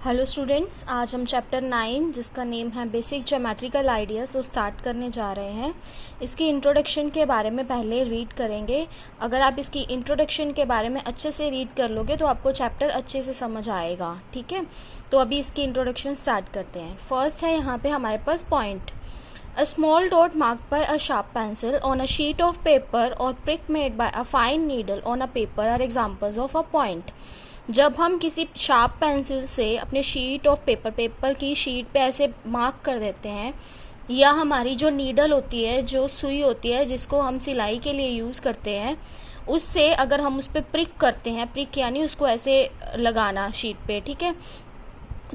Hello students, आज हम chapter 9 जिसका नेम है बेसिक ज्योमेट्रिकल आइडियाज़ वो स्टार्ट करने जा रहे हैं। इसकी इंट्रोडक्शन के बारे में पहले रीड करेंगे। अगर आप इसकी इंट्रोडक्शन के बारे में अच्छे से रीड कर लोगे तो आपको चैप्टर अच्छे से समझ आएगा। ठीक है, तो अभी इसकी इंट्रोडक्शन स्टार्ट करते हैं। फर्स्ट है यहाँ पे हमारे पास point. A small dot marked by a sharp pencil on a sheet of paper or prick made by a fine needle on a paper are examples of a point। जब हम किसी sharp pencil से अपने sheet of paper की sheet पे ऐसे mark कर देते हैं, या हमारी जो नीडल होती है, जो सुई होती है जिसको हम सिलाई के लिए यूज़ करते हैं, उससे अगर हम उस पर प्रिक करते हैं, प्रिक यानी उसको ऐसे लगाना शीट पे, ठीक है,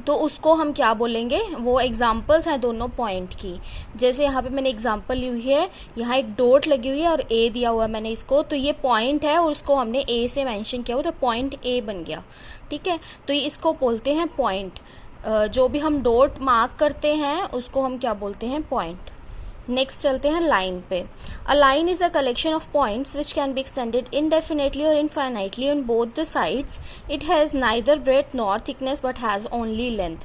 तो उसको हम क्या बोलेंगे। वो एग्जाम्पल्स हैं दोनों पॉइंट की। जैसे यहाँ पे मैंने एग्जाम्पल ली हुई है, यहाँ एक डॉट लगी हुई है और ए दिया हुआ है मैंने इसको, तो ये पॉइंट है और उसको हमने ए से मेंशन किया हुआ, तो पॉइंट ए बन गया। ठीक है, तो इसको बोलते हैं पॉइंट। जो भी हम डॉट मार्क करते हैं उसको हम क्या बोलते हैं, पॉइंट। नेक्स्ट चलते हैं लाइन पे। A line is a collection of points which can be extended indefinitely और infinitely on both the sides. It has neither breadth nor thickness but has only length.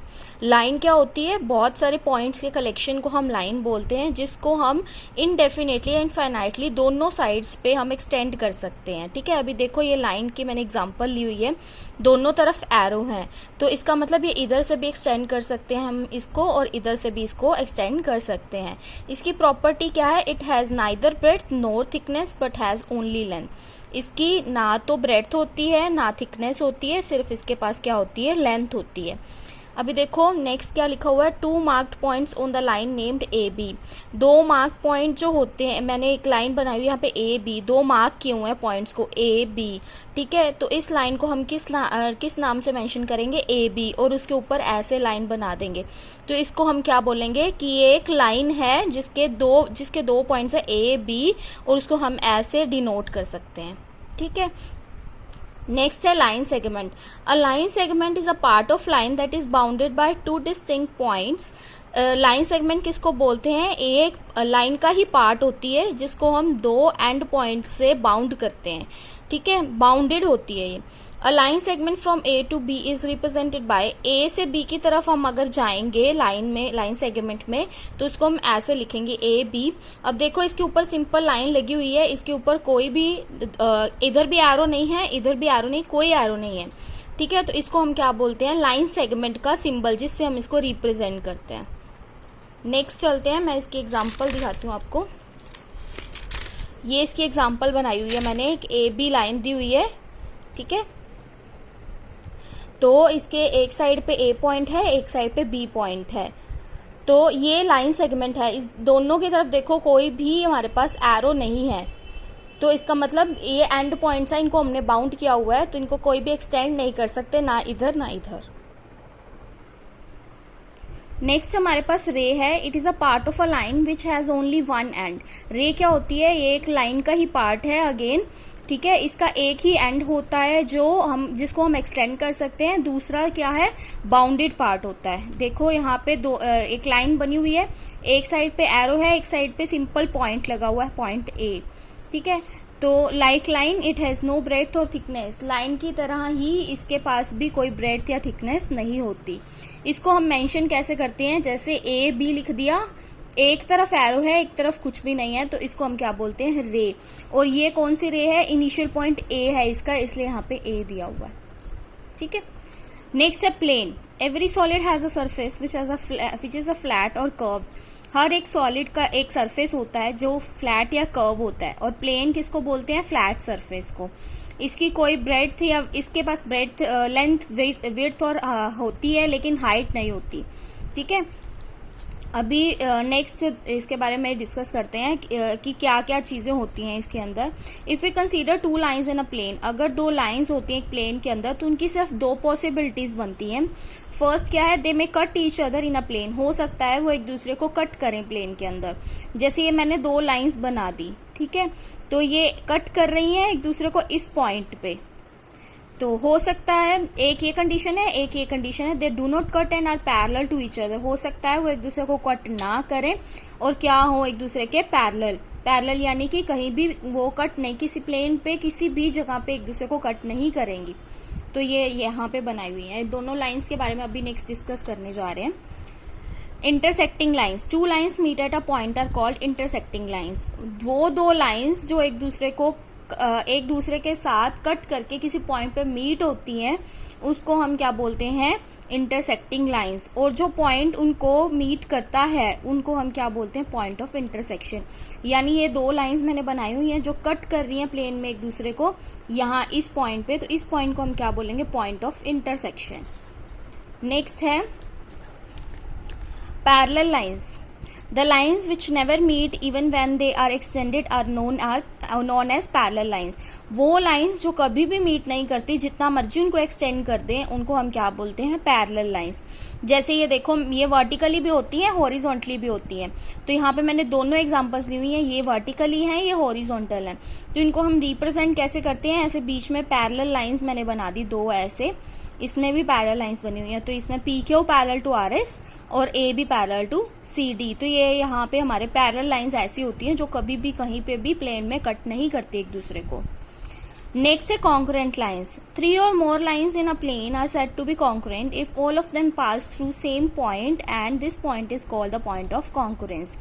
Line क्या होती है, बहुत सारे points के कलेक्शन को हम लाइन बोलते हैं, जिसको हम इनडेफिनेटली या इनफाइनाइटली दोनों साइड्स पे हम एक्सटेंड कर सकते हैं। ठीक है, अभी देखो ये लाइन की मैंने एग्जांपल ली हुई है, दोनों तरफ एरो हैं, तो इसका मतलब ये इधर से भी एक्सटेंड कर सकते हैं हम इसको और इधर से भी इसको एक्सटेंड कर सकते हैं। इसकी प्रॉपर्टी क्या है, it has neither breadth nor thickness but has only length. इसकी ना तो ब्रेथ होती है ना थिकनेस होती है, सिर्फ इसके पास क्या होती है, लेंथ होती है। अभी देखो नेक्स्ट क्या लिखा हुआ है, 2 marked points on the line named A B. 2 mark point जो होते हैं, मैंने एक लाइन बनाई हुई यहाँ पे ए बी, 2 मार्क किए हुए हैं पॉइंट्स को ए बी। ठीक है, तो इस लाइन को हम किस नाम से मेंशन करेंगे, ए बी, और उसके ऊपर ऐसे लाइन बना देंगे। तो इसको हम क्या बोलेंगे कि ये एक लाइन है जिसके दो पॉइंट्स है ए बी, और उसको हम ऐसे डिनोट कर सकते हैं। ठीक है, नेक्स्ट है line segment. A line segment is a part of line that is bounded by 2 distinct points. Line segment किसको बोलते हैं, एक लाइन का ही पार्ट होती है जिसको हम 2 एंड पॉइंट से बाउंड करते हैं। ठीक है, बाउंडेड होती है ये। A line segment from A to B is represented by, A से बी की तरफ हम अगर जाएंगे लाइन सेगमेंट में, तो उसको हम ऐसे लिखेंगे ए बी। अब देखो इसके ऊपर सिंपल लाइन लगी हुई है, इसके ऊपर कोई भी इधर भी एरो नहीं है, इधर भी एरो नहीं, कोई एरो नहीं है। ठीक है, तो इसको हम क्या बोलते हैं, लाइन सेगमेंट का सिंबल, जिससे हम इसको रिप्रेजेंट करते हैं। नेक्स्ट चलते हैं, मैं इसकी एग्जाम्पल दिखाती हूँ आपको। ये इसकी एग्जाम्पल बनाई हुई है मैंने, एक ए बी लाइन दी हुई है। ठीक है, तो इसके एक साइड पे ए पॉइंट है, एक साइड पे बी पॉइंट है, तो ये लाइन सेगमेंट है। इस दोनों की तरफ देखो कोई भी हमारे पास एरो नहीं है, तो इसका मतलब ये एंड पॉइंट्स है, इनको हमने बाउंड किया हुआ है, तो इनको कोई भी एक्सटेंड नहीं कर सकते, ना इधर ना इधर। नेक्स्ट हमारे पास रे है। It is a part of a line which has only one and. रे क्या होती है, ये एक लाइन का ही पार्ट है अगेन। ठीक है, इसका एक ही एंड होता है जिसको हम एक्सटेंड कर सकते हैं, दूसरा क्या है, बाउंडेड पार्ट होता है। देखो यहाँ पे एक लाइन बनी हुई है, एक साइड पे एरो है, एक साइड पे सिंपल पॉइंट लगा हुआ है, पॉइंट ए। ठीक है, तो like line it has no breadth और थिकनेस। लाइन की तरह ही इसके पास भी कोई ब्रेथ या थिकनेस नहीं होती। इसको हम मेंशन कैसे करते हैं, जैसे ए बी लिख दिया, एक तरफ एरो है, एक तरफ कुछ भी नहीं है, तो इसको हम क्या बोलते हैं, रे। और ये कौन सी रे है, इनिशियल पॉइंट ए है इसका, इसलिए यहाँ पे ए दिया हुआ है। ठीक है, नेक्स्ट है plane. Every solid has a surface which is a flat और कर्व। हर एक सॉलिड का एक सरफेस होता है जो फ्लैट या कर्व होता है, और प्लेन किसको बोलते हैं, फ्लैट सरफेस को। इसकी कोई ब्रेड्थ या इसके पास ब्रेड्थ, लेंथ, विड्थ और होती है, लेकिन हाइट नहीं होती। ठीक है, अभी नेक्स्ट इसके बारे में डिस्कस करते हैं कि क्या क्या चीजें होती हैं इसके अंदर। If we consider 2 lines in a plane, अगर 2 लाइंस होती हैं एक प्लेन के अंदर, तो उनकी सिर्फ 2 पॉसिबिलिटीज बनती हैं। फर्स्ट क्या है, they may cut each other in a plane. हो सकता है वो एक दूसरे को कट करें प्लेन के अंदर। जैसे ये मैंने 2 लाइंस बना दी, ठीक है, तो ये कट कर रही हैं एक दूसरे को इस पॉइंट पे, तो हो सकता है एक ये कंडीशन है, एक ये कंडीशन है, they do not cut and are parallel to each other. हो सकता है वो एक दूसरे को कट ना करें और क्या हो, एक दूसरे के पैरेलल यानी कि कहीं भी वो कट नहीं, किसी प्लेन पे किसी भी जगह पे एक दूसरे को कट नहीं करेंगी। तो ये यहाँ पे बनाई हुई है। दोनों लाइंस के बारे में अभी नेक्स्ट डिस्कस करने जा रहे हैं। Intersecting lines, two lines meet at a point are called intersecting lines. वो दो लाइंस जो एक दूसरे के साथ कट करके किसी पॉइंट पे मीट होती हैं, उसको हम क्या बोलते हैं, इंटरसेक्टिंग लाइंस। और जो पॉइंट उनको मीट करता है उनको हम क्या बोलते हैं, पॉइंट ऑफ इंटरसेक्शन। यानी ये दो लाइंस मैंने बनाई हुई हैं जो कट कर रही हैं प्लेन में एक दूसरे को, यहाँ इस पॉइंट पे, तो इस पॉइंट को हम क्या बोलेंगे, पॉइंट ऑफ इंटरसेक्शन। नेक्स्ट है parallel lines. The lines which never meet even when they are extended are known as parallel lines. वो lines जो कभी भी meet नहीं करती, जितना मर्जी उनको extend कर दें, उनको हम क्या बोलते हैं, parallel lines। जैसे ये देखो, ये vertically भी होती हैं, horizontally भी होती हैं। तो यहाँ पे मैंने दोनों examples ली हुई हैं, ये vertically हैं, ये horizontal हैं। तो इनको हम represent कैसे करते हैं, ऐसे बीच में parallel lines मैंने बना दी दो ऐसे। इसमें भी पैरेलल लाइंस बनी हुई है, तो इसमें PQ पैरेलल टू RS और AB पैरेलल टू CD। तो ये यहाँ पे हमारे पैरेलल लाइंस ऐसी होती हैं जो कभी भी कहीं पे भी प्लेन में कट नहीं करती एक दूसरे को। नेक्स्ट है concurrent lines. 3 or more lines in a plane are said to be concurrent if all of them pass through same point and this point is called the point of concurrence।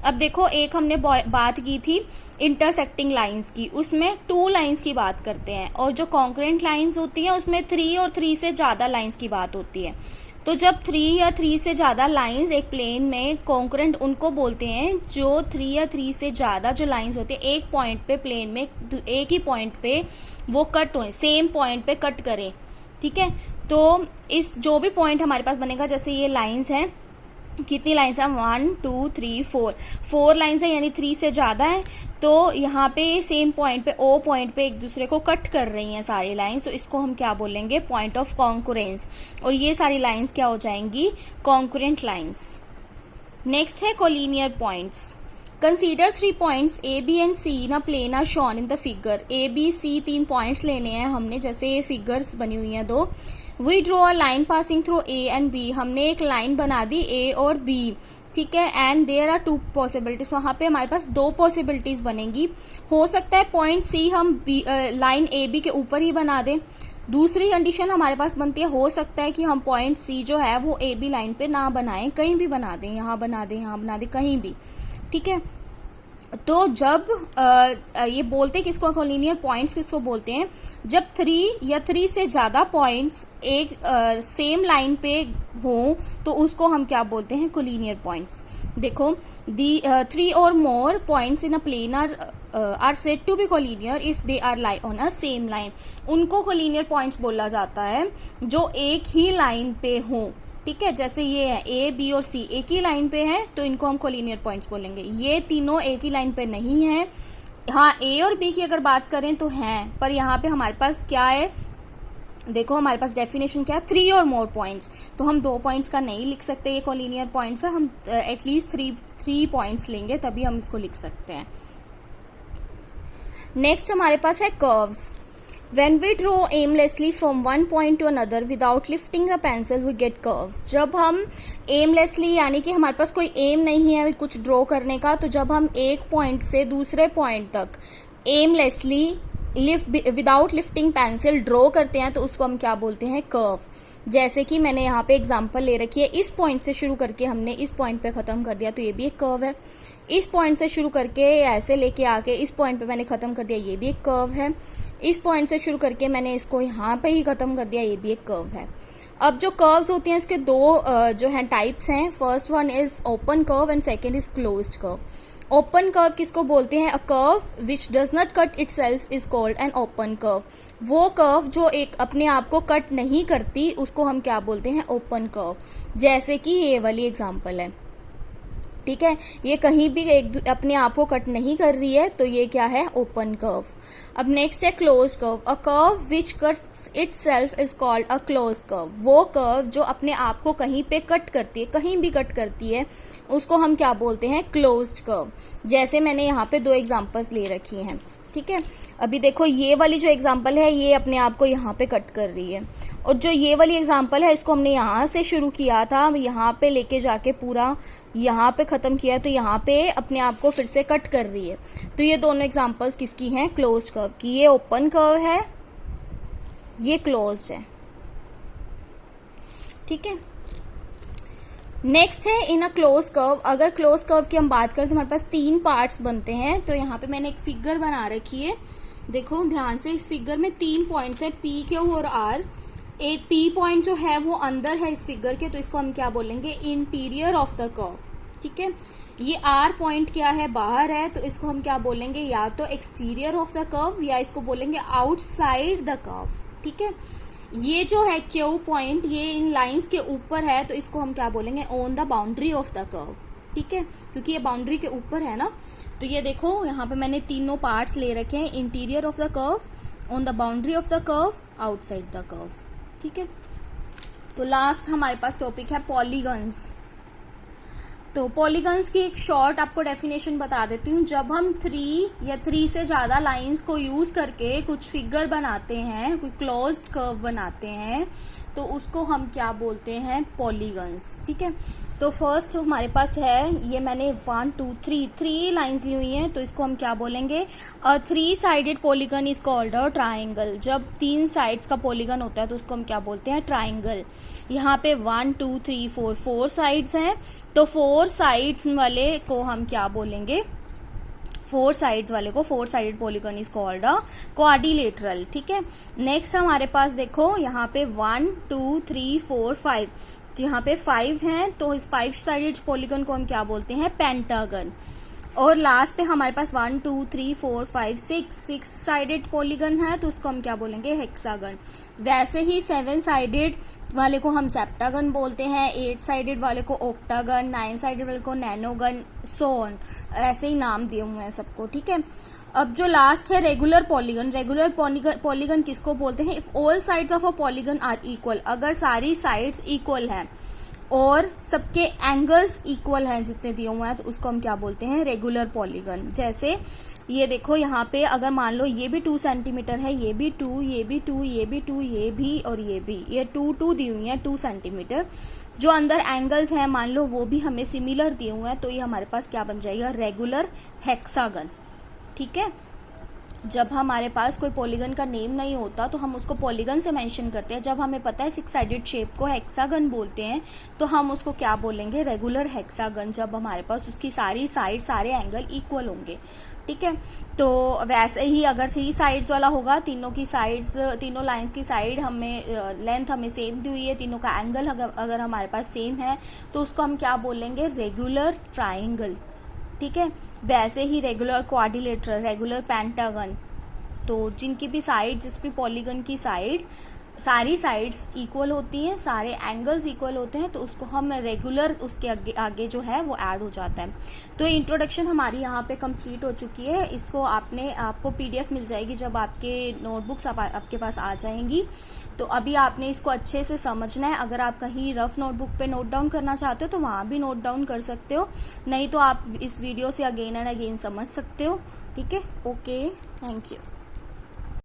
अब देखो, एक हमने बात की थी intersecting lines की, उसमें 2 lines की बात करते हैं, और जो कॉन्करेंट लाइंस होती हैं उसमें 3 और 3 से ज़्यादा लाइंस की बात होती है। तो जब 3 या 3 से ज़्यादा लाइंस एक प्लेन में कॉन्करेंट उनको बोलते हैं जो 3 या 3 से ज़्यादा जो लाइंस होती है एक पॉइंट पे प्लेन में, एक ही पॉइंट पे वो कट हुए, सेम पॉइंट पे कट करें, ठीक है। तो इस जो भी पॉइंट हमारे पास बनेगा, जैसे ये लाइंस हैं, कितनी लाइंस है, 1 2 3 4 लाइंस है, यानी 3 से ज़्यादा है। तो यहाँ पे सेम पॉइंट पे, ओ पॉइंट पे एक दूसरे को कट कर रही हैं सारी लाइंस, तो इसको हम क्या बोलेंगे, पॉइंट ऑफ कॉन्करेंस। और ये सारी लाइंस क्या हो जाएंगी, कॉन्करेंट लाइंस। नेक्स्ट है collinear points. Consider 3 points A, B and C in a plane are shown in the figure. A, B, C 3 points लेने हैं हमने, जैसे ये फिगर्स बनी हुई हैं दो। We draw a line passing through A and B। हमने एक लाइन बना दी A और B, ठीक है। And there are 2 possibilities. वहाँ पे हमारे पास 2 पॉसिबिलिटीज बनेंगी। हो सकता है पॉइंट C हम लाइन A B के ऊपर ही बना दें। दूसरी कंडीशन हमारे पास बनती है, हो सकता है कि हम पॉइंट C जो है वो A B लाइन पे ना बनाएं, कहीं भी बना दें, यहाँ बना दें, यहाँ बना दें, कहीं भी, ठीक है। तो जब ये बोलते हैं किसको, कोलिनियर पॉइंट्स किसको बोलते हैं, जब 3 या 3 से ज़्यादा पॉइंट्स एक सेम लाइन पे हों तो उसको हम क्या बोलते हैं, कोलिनियर पॉइंट्स। देखो, दी 3 और more points in a plane are said to be collinear if they are lie on a same line. उनको कोलिनियर पॉइंट्स बोला जाता है जो एक ही लाइन पे हों, ठीक है। जैसे ये है A, B और C एक ही लाइन पे हैं, तो इनको हम कोलिनियर पॉइंट्स बोलेंगे। ये तीनों एक ही लाइन पे नहीं है। हाँ, A और B की अगर बात करें तो हैं, पर यहाँ पे हमारे पास क्या है, देखो हमारे पास डेफिनेशन क्या है, 3 और मोर पॉइंट्स। तो हम 2 पॉइंट्स का नहीं लिख सकते, ये कोलिनियर पॉइंट्स है, हम एटलीस्ट 3 पॉइंट्स लेंगे तभी हम इसको लिख सकते हैं। नेक्स्ट हमारे पास है curves. When we draw aimlessly from one point to another without lifting the pencil, we get curves. जब हम aimlessly, यानी कि हमारे पास कोई एम नहीं है कुछ ड्रॉ करने का, तो जब हम एक पॉइंट से दूसरे पॉइंट तक aimlessly without lifting pencil draw करते हैं तो उसको हम क्या बोलते हैं, कर्व। जैसे कि मैंने यहाँ पे एग्जांपल ले रखी है, इस पॉइंट से शुरू करके हमने इस पॉइंट पे ख़त्म कर दिया, तो ये भी एक कर्व है। इस पॉइंट से शुरू करके ऐसे लेके आके इस पॉइंट पे मैंने ख़त्म कर दिया, ये भी एक कर्व है। इस पॉइंट से शुरू करके मैंने इसको यहाँ पे ही ख़त्म कर दिया, ये भी एक कर्व है। अब जो कर्व्स होती हैं इसके दो जो हैं टाइप्स हैं। First one is open curve and second is closed curve. Open curve किसको बोलते हैं, a curve which does not cut itself is called an open curve. वो कर्व जो एक अपने आप को कट नहीं करती उसको हम क्या बोलते हैं, ओपन कर्व। जैसे कि ये वाली एग्जांपल है, ठीक है, ये कहीं भी एक अपने आप को कट नहीं कर रही है, तो ये क्या है, ओपन कर्व। अब नेक्स्ट है close curve. A curve which cuts itself is called a close curve. वो कर्व जो अपने आप को कहीं पे कट करती है, कहीं भी कट करती है, उसको हम क्या बोलते हैं, क्लोज्ड कर्व। जैसे मैंने यहाँ पे 2 एग्जांपल्स ले रखी हैं, ठीक है। अभी देखो ये वाली जो एग्जांपल है ये अपने आप को यहाँ पे कट कर रही है, और जो ये वाली एग्जांपल है इसको हमने यहाँ से शुरू किया था, यहाँ पे लेके जाके पूरा यहाँ पे ख़त्म किया, तो यहाँ पे अपने आप को फिर से कट कर रही है। तो ये दोनों एग्जांपल्स किसकी हैं, क्लोज्ड कर्व की। ये ओपन कर्व है ये क्लोज्ड है, ठीक है। नेक्स्ट है इन अ क्लोज कर्व। अगर क्लोज कर्व की हम बात करें तो हमारे पास 3 पार्ट्स बनते हैं। तो यहाँ पे मैंने एक फिगर बना रखी है, देखो ध्यान से। इस फिगर में 3 पॉइंट्स है, पी, क्यू और आर। एक पी पॉइंट जो है वो अंदर है इस फिगर के, तो इसको हम क्या बोलेंगे, इंटीरियर ऑफ द कर्व, ठीक है। ये आर पॉइंट क्या है, बाहर है, तो इसको हम क्या बोलेंगे, या तो एक्सटीरियर ऑफ द कर्व या इसको बोलेंगे आउटसाइड द कर्व, ठीक है। ये जो है क्यू पॉइंट, ये इन लाइंस के ऊपर है, तो इसको हम क्या बोलेंगे, on the boundary of the curve, ठीक है, क्योंकि ये बाउंड्री के ऊपर है ना। तो ये देखो यहाँ पे मैंने तीनों पार्ट्स ले रखे हैं, interior of the curve, on the boundary of the curve, outside the curve, ठीक है। तो लास्ट हमारे पास टॉपिक है पॉलीगन्स। तो पॉलीगन्स की एक शॉर्ट आपको डेफिनेशन बता देती हूँ। जब हम 3 या 3 से ज़्यादा लाइंस को यूज़ करके कुछ फिगर बनाते हैं, कोई क्लोज्ड कर्व बनाते हैं, तो उसको हम क्या बोलते हैं, पॉलीगन्स, ठीक है। तो फर्स्ट हमारे पास है, ये मैंने 1 2 3 लाइंस ली हुई हैं, तो इसको हम क्या बोलेंगे, 3 sided polygon is called a triangle. जब 3 साइड्स का पॉलीगन होता है तो उसको हम क्या बोलते हैं, ट्राइंगल। यहाँ पे 1 2 3 4 साइड्स हैं, तो 4 साइड्स वाले को हम क्या बोलेंगे, 4 साइड्स वाले को 4 sided polygon is called a quadrilateral, ठीक है। नेक्स्ट हमारे पास देखो यहाँ पे 1 2 3 4 5, तो यहाँ पे 5 हैं, तो इस 5 साइडेड पॉलीगन को हम क्या बोलते हैं, पेंटागन। और लास्ट पे हमारे पास 1 2 3 4 5 6 साइडेड पॉलीगन है, तो उसको हम क्या बोलेंगे, हेक्सागन। वैसे ही 7 साइडेड वाले को हम सेप्टागन बोलते हैं, 8 साइडेड वाले को ऑक्टागन, 9 साइडेड वाले को नैनोगन, सो ऑन, ऐसे ही नाम दिए हुए हैं सबको, ठीक है। अब जो लास्ट है रेगुलर पॉलीगन। रेगुलर पॉलीगन किसको बोलते हैं, if all sides of a polygon are equal, अगर सारी साइड्स इक्वल हैं और सबके एंगल्स इक्वल हैं जितने दिए हुए हैं, तो उसको हम क्या बोलते हैं, रेगुलर पॉलीगन। जैसे ये देखो यहाँ पे अगर मान लो ये भी 2 सेंटीमीटर है, ये भी 2, ये भी 2, ये भी 2, ये भी और ये भी, ये 2 2 दी हुई है 2 सेंटीमीटर। जो अंदर एंगल्स हैं मान लो वो भी हमें सिमिलर दिए हुए हैं, तो ये हमारे पास क्या बन जाएगा, रेगुलर हेक्सागन, ठीक है। जब हमारे पास कोई पॉलीगन का नेम नहीं होता तो हम उसको पॉलीगन से मेंशन करते हैं। जब हमें पता है 6 साइडेड शेप को हेक्सागन बोलते हैं, तो हम उसको क्या बोलेंगे, रेगुलर हेक्सागन, जब हमारे पास उसकी सारी साइड, सारे एंगल इक्वल होंगे, ठीक है। तो वैसे ही अगर 3 साइड्स वाला होगा, तीनों की साइड्स, तीनों लाइंस की साइड हमें, लेंथ हमें सेम दी हुई है, तीनों का एंगल अगर हमारे पास सेम है, तो उसको हम क्या बोलेंगे, रेगुलर ट्राइंगल, ठीक है। वैसे ही रेगुलर क्वाड्रिलेटरल, रेगुलर पेंटागन, तो जिनकी भी साइड, जिस भी पॉलीगन की साइड, सारी साइड्स इक्वल होती हैं, सारे एंगल्स इक्वल होते हैं, तो उसको हम रेगुलर, उसके आगे जो है वो ऐड हो जाता है। तो इंट्रोडक्शन हमारी यहाँ पे कंप्लीट हो चुकी है। इसको आपको पीडीएफ मिल जाएगी जब आपके नोटबुक्स आपके पास आ जाएंगी। तो अभी आपने इसको अच्छे से समझना है। अगर आप कहीं रफ नोटबुक पे नोट डाउन करना चाहते हो तो वहाँ भी नोट डाउन कर सकते हो, नहीं तो आप इस वीडियो से अगेन एंड अगेन समझ सकते हो, ठीक है। Okay, thank you.